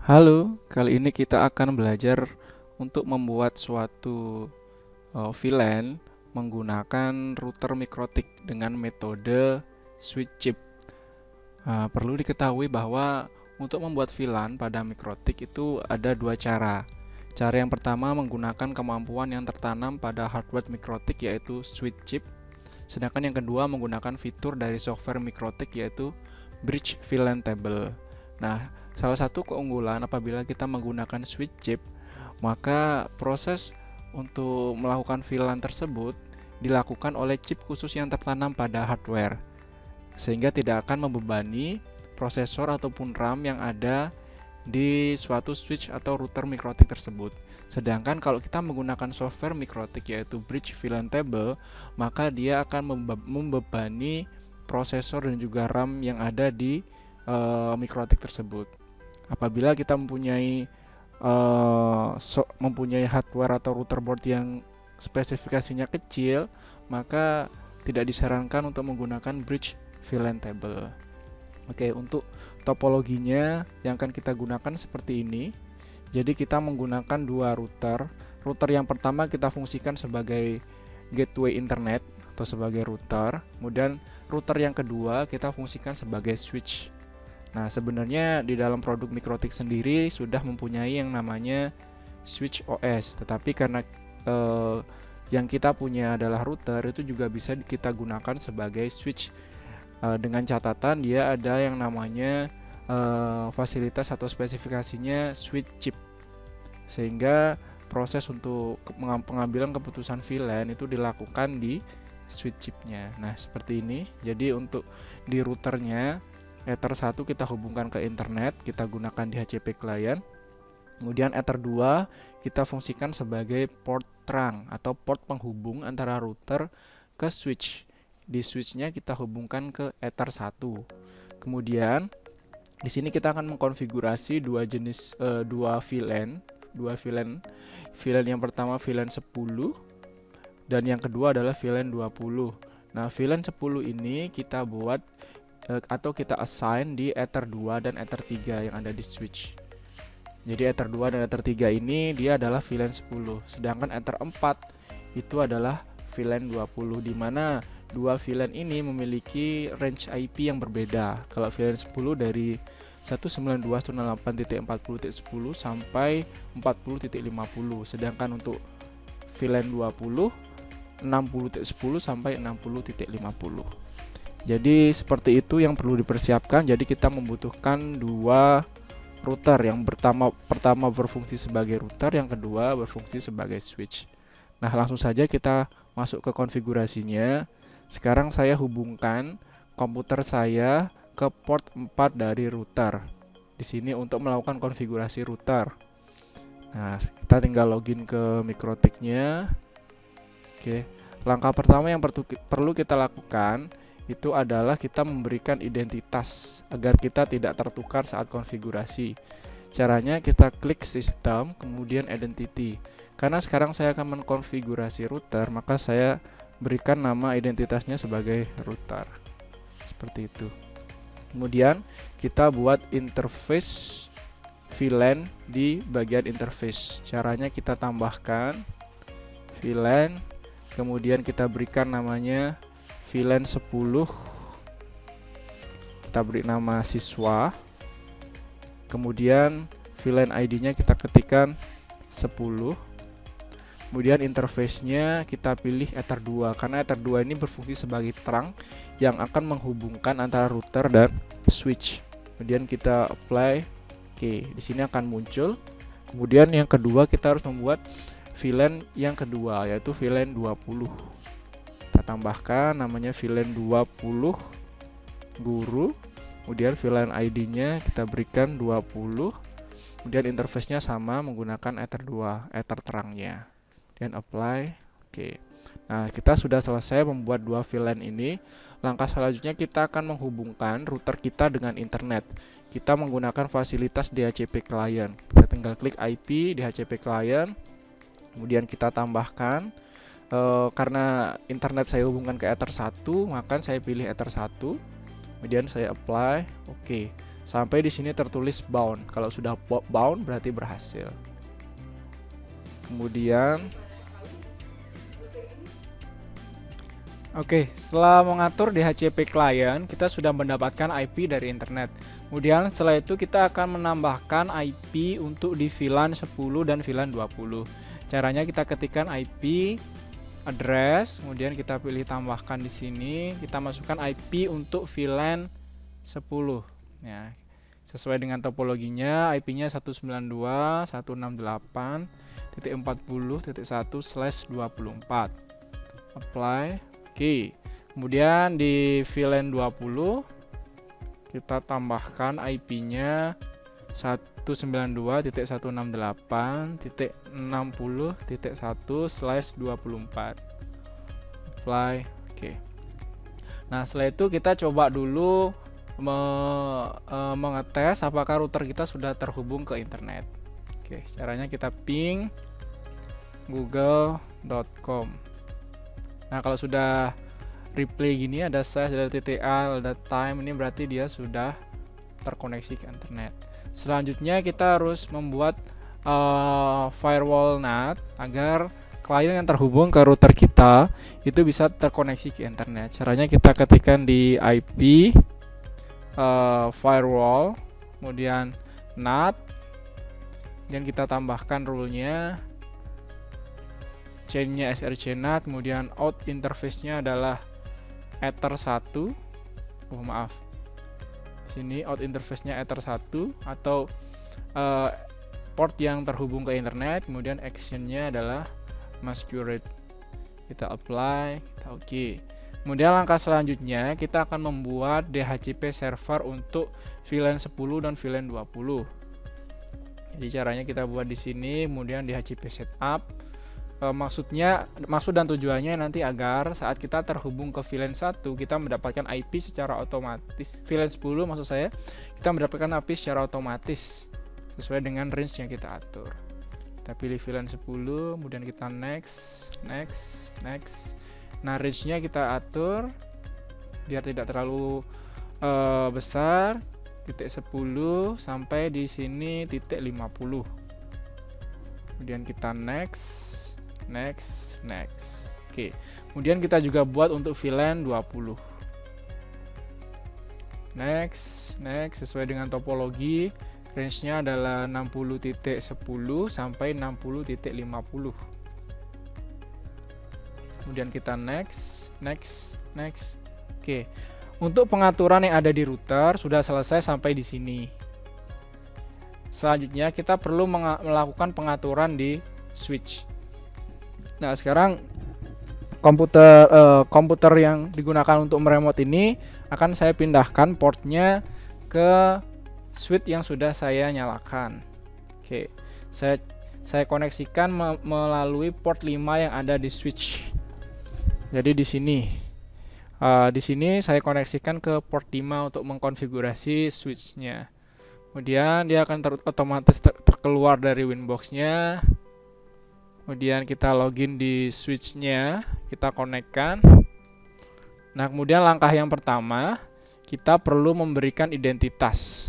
Halo, kali ini kita akan belajar untuk membuat suatu VLAN menggunakan router mikrotik dengan metode switch chip. Perlu diketahui bahwa untuk membuat VLAN pada mikrotik itu ada dua cara. Cara yang pertama menggunakan kemampuan yang tertanam pada hardware mikrotik yaitu switch chip. Sedangkan yang kedua menggunakan fitur dari software mikrotik yaitu bridge VLAN table. Nah, salah satu keunggulan apabila kita menggunakan switch chip, maka proses untuk melakukan VLAN tersebut dilakukan oleh chip khusus yang tertanam pada hardware, sehingga tidak akan membebani prosesor ataupun RAM yang ada di suatu switch atau router mikrotik tersebut. Sedangkan kalau kita menggunakan software mikrotik yaitu bridge VLAN table, maka dia akan membebani prosesor dan juga RAM yang ada di mikrotik tersebut. Apabila kita mempunyai hardware atau router board yang spesifikasinya kecil, maka tidak disarankan untuk menggunakan bridge VLAN table. Oke, untuk topologinya yang akan kita gunakan seperti ini. Jadi kita menggunakan dua router. Router yang pertama kita fungsikan sebagai gateway internet atau sebagai router. Kemudian router yang kedua kita fungsikan sebagai switch. Nah, sebenarnya di dalam produk mikrotik sendiri sudah mempunyai yang namanya switch OS, tetapi karena yang kita punya adalah router, itu juga bisa kita gunakan sebagai switch, dengan catatan dia ada yang namanya fasilitas atau spesifikasinya switch chip, sehingga proses untuk pengambilan keputusan VLAN itu dilakukan di switch chipnya. Nah, seperti ini. Jadi untuk di routernya Ether 1 kita hubungkan ke internet, kita gunakan di HCP client. Kemudian Ether 2 kita fungsikan sebagai port trunk atau port penghubung antara router ke switch. Di switchnya kita hubungkan ke Ether 1. Kemudian di sini kita akan mengkonfigurasi dua jenis VLAN. VLAN yang pertama VLAN 10 dan yang kedua adalah VLAN 20. Nah, VLAN 10 ini kita buat atau kita assign di Ether 2 dan Ether 3 yang ada di switch. Jadi Ether 2 dan Ether 3 ini dia adalah VLAN 10, sedangkan Ether 4 itu adalah VLAN 20, di mana dua VLAN ini memiliki range IP yang berbeda. Kalau VLAN 10 dari 192.168.40.10 sampai 40.50, sedangkan untuk VLAN 20 60.10 sampai 60.50. Jadi seperti itu yang perlu dipersiapkan. Jadi kita membutuhkan dua router, yang pertama berfungsi sebagai router, yang kedua berfungsi sebagai switch. Nah, langsung saja kita masuk ke konfigurasinya. Sekarang saya hubungkan komputer saya ke port 4 dari router. Di sini untuk melakukan konfigurasi router. Nah, kita tinggal login ke mikrotiknya. Oke. Langkah pertama yang perlu kita lakukan itu adalah kita memberikan identitas agar kita tidak tertukar saat konfigurasi. Caranya kita klik sistem, kemudian identity. Karena sekarang saya akan mengkonfigurasi router, maka saya berikan nama identitasnya sebagai router. Seperti itu. Kemudian kita buat interface VLAN di bagian interface. Caranya kita tambahkan VLAN, kemudian kita berikan namanya VLAN 10, kita beri nama siswa, kemudian VLAN ID-nya kita ketikkan 10, kemudian interface-nya kita pilih Ether 2, karena Ether 2 ini berfungsi sebagai trunk yang akan menghubungkan antara router dan switch. Kemudian kita apply, oke, di sini akan muncul. Kemudian yang kedua kita harus membuat VLAN yang kedua, yaitu VLAN 20. Tambahkan namanya VLAN 20 guru, kemudian VLAN ID-nya kita berikan 20, kemudian interface-nya sama menggunakan Ether 2, Ether terangnya, dan apply. Oke. Nah, kita sudah selesai membuat dua VLAN ini. Langkah selanjutnya kita akan menghubungkan router kita dengan internet. Kita menggunakan fasilitas DHCP client. Kita tinggal klik IP di DHCP client, kemudian kita tambahkan. Karena internet saya hubungkan ke Ether 1, maka saya pilih Ether 1, kemudian saya apply. Oke. sampai di sini tertulis bound. Kalau sudah bound berarti berhasil. Kemudian oke, setelah mengatur DHCP client, kita sudah mendapatkan IP dari internet. Kemudian setelah itu kita akan menambahkan IP untuk di VLAN 10 dan VLAN 20. Caranya kita ketikkan IP address, kemudian kita pilih tambahkan di sini, kita masukkan IP untuk VLAN 10. Ya, sesuai dengan topologinya, IP-nya 192.168.40.1/24. Apply. Oke. Kemudian di VLAN 20 kita tambahkan IP-nya 192.168.60.1/24. Apply. Oke. Nah, setelah itu kita coba dulu mengetes apakah router kita sudah terhubung ke internet. Oke, caranya kita ping google.com. Nah, kalau sudah replay gini, ada size, ada TTL, ada time, ini berarti dia sudah terkoneksi ke internet. Selanjutnya kita harus membuat firewall NAT agar klien yang terhubung ke router kita itu bisa terkoneksi ke internet. Caranya kita ketikkan di IP firewall, kemudian NAT, dan kita tambahkan rule-nya, chain-nya SRC NAT, kemudian out interface-nya adalah Ether 1. Maaf. Sini out interface-nya Ether 1 atau port yang terhubung ke internet, kemudian action-nya adalah masquerade. Kita apply, kita oke. Kemudian langkah selanjutnya kita akan membuat DHCP server untuk VLAN 10 dan VLAN 20. Jadi caranya kita buat di sini, kemudian DHCP setup. Maksud dan tujuannya nanti agar saat kita terhubung ke VLAN 1 kita mendapatkan IP secara otomatis. VLAN 10 maksud saya, kita mendapatkan IP secara otomatis sesuai dengan range yang kita atur. Kita pilih VLAN 10, kemudian kita next. Nah, range-nya kita atur biar tidak terlalu besar, titik 10 sampai di sini titik 50. Kemudian kita next. Oke. Kemudian kita juga buat untuk VLAN 20. Next sesuai dengan topologi, range-nya adalah 60.10 sampai 60.50. Kemudian kita next. Oke. Untuk pengaturan yang ada di router sudah selesai sampai di sini. Selanjutnya kita perlu melakukan pengaturan di switch. Nah, sekarang komputer yang digunakan untuk meremote ini akan saya pindahkan portnya ke switch yang sudah saya nyalakan. Oke, saya koneksikan melalui port 5 yang ada di switch. Jadi di sini saya koneksikan ke port 5 untuk mengkonfigurasi switchnya. Kemudian dia akan otomatis terkeluar dari Winbox-nya. Kemudian kita login di switch-nya, kita konekkan. Nah, kemudian langkah yang pertama, kita perlu memberikan identitas.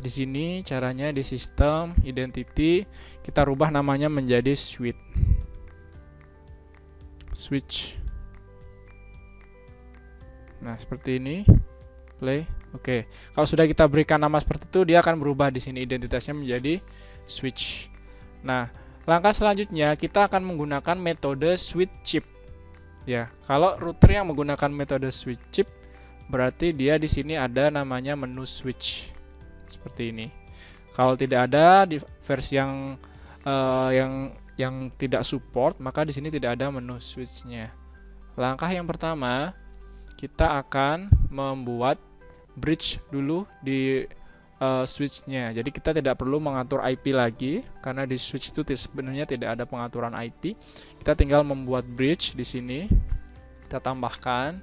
Di sini, caranya di sistem identity, kita rubah namanya menjadi switch. Nah, seperti ini. Play. Oke. Kalau sudah kita berikan nama seperti itu, dia akan berubah di sini identitasnya menjadi switch. Nah, langkah selanjutnya kita akan menggunakan metode switch chip. Ya, kalau router yang menggunakan metode switch chip, berarti dia di sini ada namanya menu switch. Seperti ini. Kalau tidak ada di versi yang tidak support, maka di sini tidak ada menu switch-nya. Langkah yang pertama, kita akan membuat bridge dulu di switch-nya. Jadi kita tidak perlu mengatur IP lagi karena di switch itu sebenarnya tidak ada pengaturan IP. Kita tinggal membuat bridge di sini. Kita tambahkan.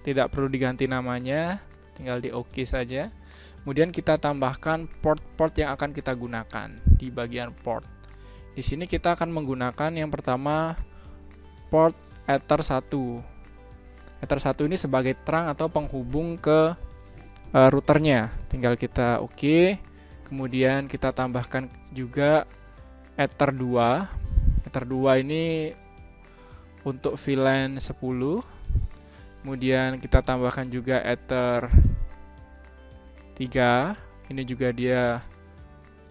Tidak perlu diganti namanya, tinggal di OK saja. Kemudian kita tambahkan port-port yang akan kita gunakan di bagian port. Di sini kita akan menggunakan yang pertama port Ether 1. Ether 1 ini sebagai trunk atau penghubung ke routernya. Tinggal kita oke. Kemudian kita tambahkan juga Ether 2. Ether 2 ini untuk VLAN 10. Kemudian kita tambahkan juga Ether 3. Ini juga dia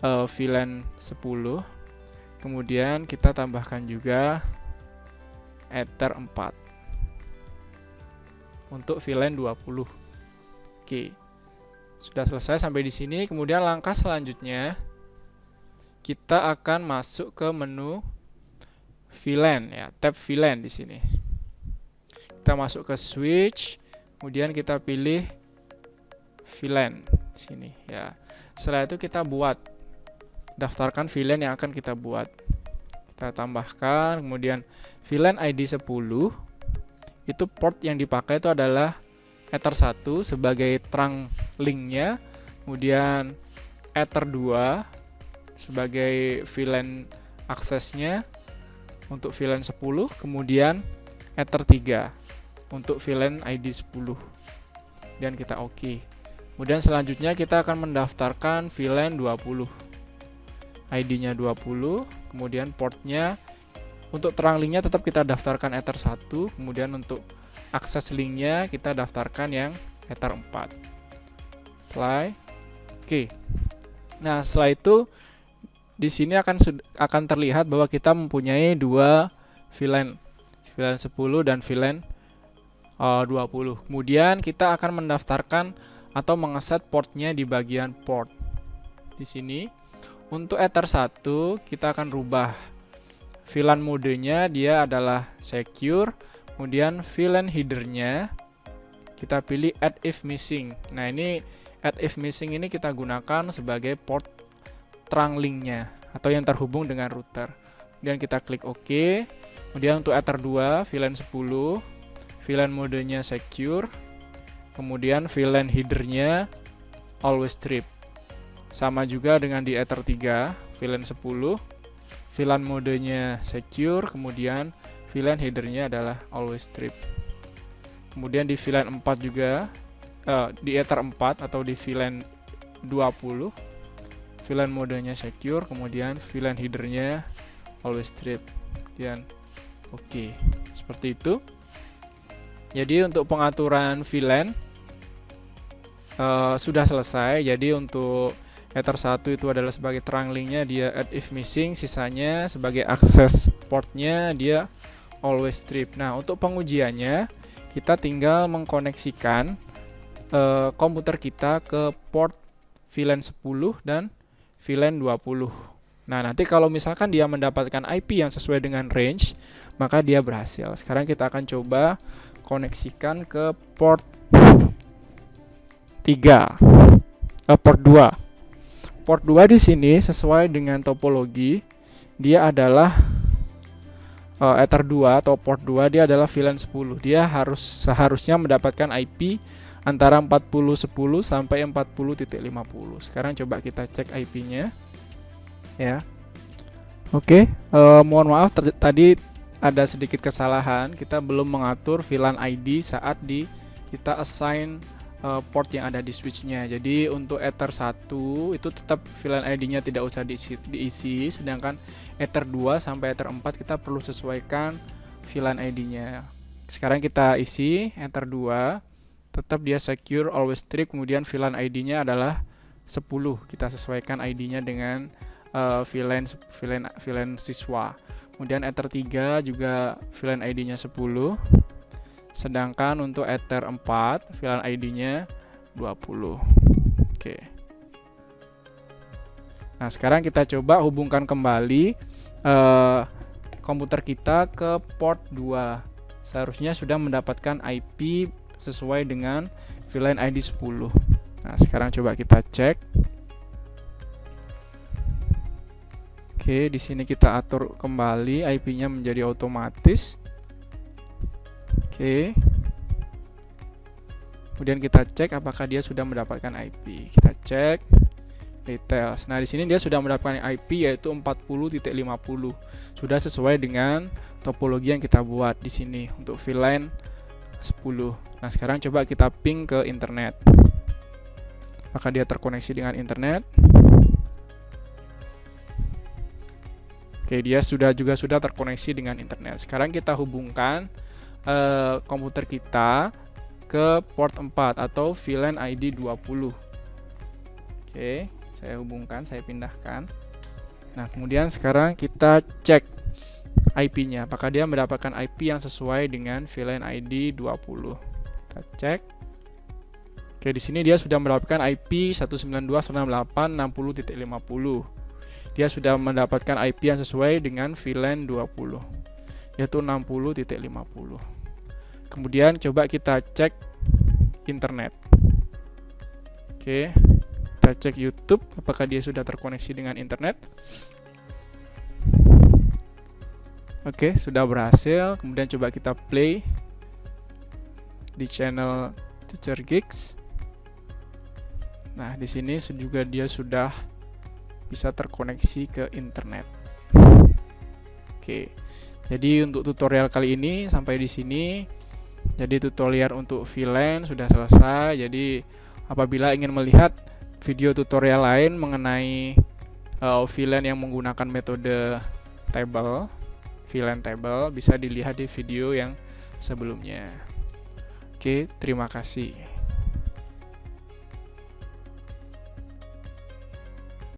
VLAN 10. Kemudian kita tambahkan juga Ether 4 untuk VLAN 20. Oke. Sudah selesai sampai di sini. Kemudian langkah selanjutnya kita akan masuk ke menu VLAN ya, tab VLAN di sini. Kita masuk ke switch, kemudian kita pilih VLAN di sini ya. Setelah itu kita daftarkan VLAN yang akan kita buat. Kita tambahkan, kemudian VLAN ID 10. Itu port yang dipakai itu adalah Ether 1 sebagai trunk linknya, kemudian Ether 2 sebagai VLAN aksesnya untuk VLAN 10, kemudian Ether 3 untuk VLAN ID 10. Dan kita oke. Kemudian selanjutnya kita akan mendaftarkan VLAN 20. ID-nya 20, kemudian portnya untuk trunk linknya tetap kita daftarkan Ether 1, kemudian untuk akses linknya kita daftarkan yang Ether 4. Apply. Oke. Nah, setelah itu di sini akan terlihat bahwa kita mempunyai dua VLAN 10 dan VLAN 20. Kemudian kita akan mendaftarkan atau mengeset portnya di bagian port. Di sini untuk Ether 1 kita akan rubah VLAN modenya, dia adalah secure. Kemudian VLAN headernya kita pilih add if missing. Nah, ini add if missing ini kita gunakan sebagai port trunk linknya atau yang terhubung dengan router. Kemudian kita klik OK. Kemudian untuk Ether 2 VLAN 10, VLAN modenya secure. Kemudian VLAN headernya always strip. Sama juga dengan di Ether 3 VLAN 10, VLAN modenya secure, kemudian VLAN headernya adalah always strip. Kemudian di VLAN 4 juga, di Ether 4 atau di VLAN 20, VLAN modenya secure, kemudian VLAN headernya always strip. Dan oke, seperti itu. Jadi untuk pengaturan VLAN sudah selesai. Jadi untuk Ether 1 itu adalah sebagai trunk linknya dia add if missing, sisanya sebagai akses portnya dia always strip. Nah, untuk pengujiannya kita tinggal mengkoneksikan komputer kita ke port VLAN 10 dan VLAN 20. Nah, nanti kalau misalkan dia mendapatkan IP yang sesuai dengan range, maka dia berhasil. Sekarang kita akan coba koneksikan ke port 2. Port 2 di sini sesuai dengan topologi, dia adalah Ether 2 atau port 2, dia adalah VLAN 10. Dia seharusnya mendapatkan IP antara 40.10 sampai 40.50. Sekarang coba kita cek IP-nya. Ya. Oke, mohon maaf tadi ada sedikit kesalahan. Kita belum mengatur VLAN ID saat kita assign port yang ada di switch-nya. Jadi untuk Ether 1 itu tetap VLAN ID-nya tidak usah diisi, sedangkan Ether 2 sampai Ether 4 kita perlu sesuaikan VLAN ID-nya. Sekarang kita isi Ether 2, tetap dia secure always strip, kemudian VLAN ID-nya adalah 10. Kita sesuaikan ID-nya dengan VLAN siswa. Kemudian Ether 3 juga VLAN ID-nya 10. Sedangkan untuk Ether 4 VLAN ID-nya 20. Oke. Nah, sekarang kita coba hubungkan kembali komputer kita ke port 2. Seharusnya sudah mendapatkan IP sesuai dengan VLAN ID 10. Nah, sekarang coba kita cek. Oke, di sini kita atur kembali IP-nya menjadi otomatis. Oke. Kemudian kita cek apakah dia sudah mendapatkan IP. Kita cek details. Nah, di sini dia sudah mendapatkan IP yaitu 40.50. Sudah sesuai dengan topologi yang kita buat di sini untuk VLAN 10. Nah, sekarang coba kita ping ke internet. Apakah dia terkoneksi dengan internet? Oke, dia sudah terkoneksi dengan internet. Sekarang kita hubungkan komputer kita ke port 4 atau VLAN ID 20. Oke, saya hubungkan, saya pindahkan. Nah, kemudian sekarang kita cek IP-nya. Apakah dia mendapatkan IP yang sesuai dengan VLAN ID 20? Kita cek. Oke, di sini dia sudah mendapatkan IP 192.168.60.50. Dia sudah mendapatkan IP yang sesuai dengan VLAN 20, yaitu 60.50. Kemudian coba kita cek internet. Oke, kita cek YouTube, apakah dia sudah terkoneksi dengan internet. Oke, sudah berhasil. Kemudian coba kita play di channel Teacher Geeks. Nah, di sini juga dia sudah bisa terkoneksi ke internet. Oke. Jadi untuk tutorial kali ini sampai di sini. Jadi tutorial untuk VLAN sudah selesai. Jadi apabila ingin melihat video tutorial lain mengenai VLAN yang menggunakan metode table, VLAN table, bisa dilihat di video yang sebelumnya. Oke, terima kasih.